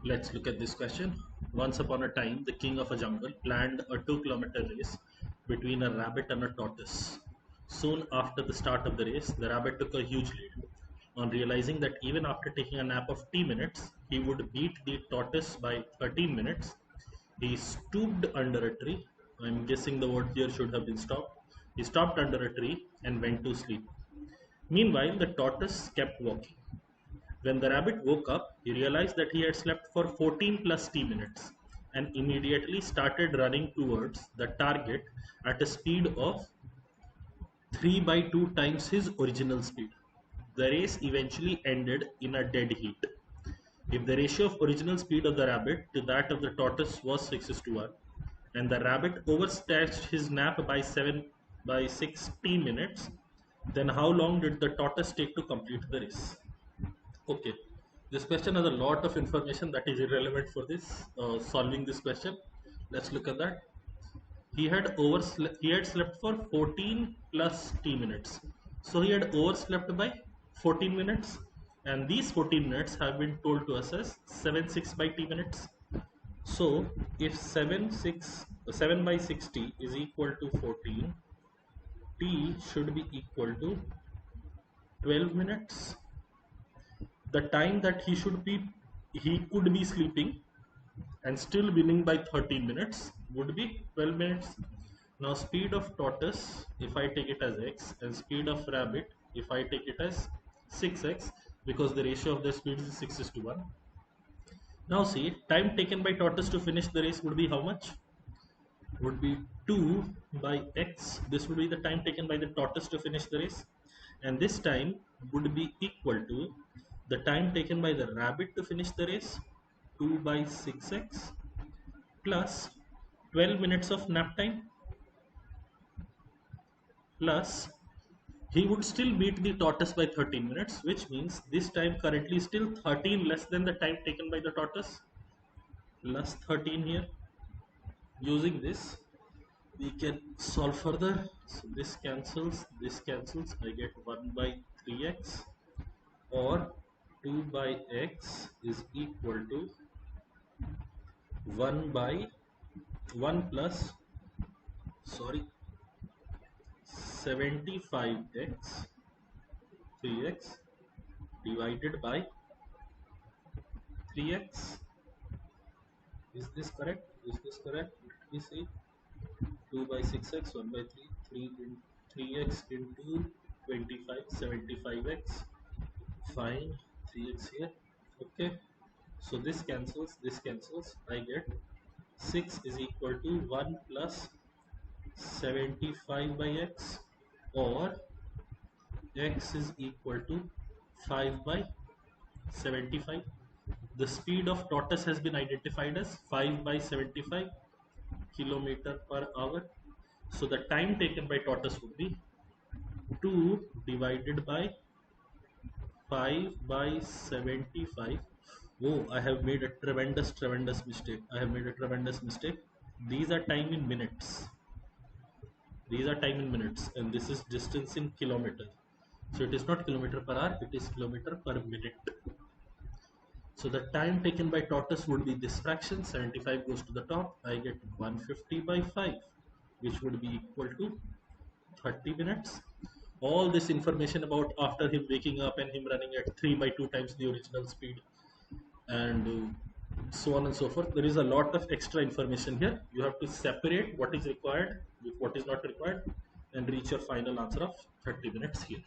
Let's look at this question. Once upon a time, the king of a jungle planned a 2-kilometer race between a rabbit and a tortoise. Soon after the start of the race, the rabbit took a huge lead. On realizing that even after taking a nap of 10 minutes, he would beat the tortoise by 13 minutes, he stooped under a tree. I'm guessing the word here should have been stopped. He stopped under a tree and went to sleep. Meanwhile, the tortoise kept walking. When the rabbit woke up, he realized that he had slept for 14 plus T minutes and immediately started running towards the target at a speed of 3 by 2 times his original speed. The race eventually ended in a dead heat. If the ratio of original speed of the rabbit to that of the tortoise was 6:1, and the rabbit overstretched his nap by 60 minutes, then how long did the tortoise take to complete the race? Okay, this question has a lot of information that is irrelevant for this solving this question. Let's look at that. He had slept for 14 plus T minutes. So he had overslept by 14 minutes, and these 14 minutes have been told to us as 7/6 by T minutes. So if 7 by 60 is equal to 14, T should be equal to 12 minutes. The time that he could be sleeping and still winning by 13 minutes would be 12 minutes. Now speed of tortoise, if I take it as x, and speed of rabbit, if I take it as 6x, because the ratio of their speeds is 6:1. Now see, time taken by tortoise to finish the race would be how much? Would be 2 by x. This would be the time taken by the tortoise to finish the race, and this time would be equal to the time taken by the rabbit to finish the race, 2 by 6x, plus 12 minutes of nap time, plus he would still beat the tortoise by 13 minutes, which means this time currently is still 13 less than the time taken by the tortoise, plus 13 here. Using this, we can solve further. So this cancels, I get 1 by 3x, or 2 by x is equal to 1 by 1 plus 75x 3x divided by 3x. Is this correct? Let me see. 2 by 6x, 1 by 3 in 3x into 25, 75x. Fine, 3x here. Okay, so this cancels, I get 6 is equal to 1 plus 75 by x, or x is equal to 5 by 75. The speed of tortoise has been identified as 5 by 75 kilometer per hour. So the time taken by tortoise would be 2 divided by 5 by 75. Oh, I have made a tremendous mistake. These are time in minutes. And this is distance in kilometer. So it is not kilometer per hour, it is kilometer per minute. So the time taken by tortoise would be this fraction, 75 goes to the top, I get 150 by 5, which would be equal to 30 minutes. All this information about after him waking up and him running at 3 by 2 times the original speed, and so on and so forth. There is a lot of extra information here. You have to separate what is required with what is not required and reach your final answer of 30 minutes here.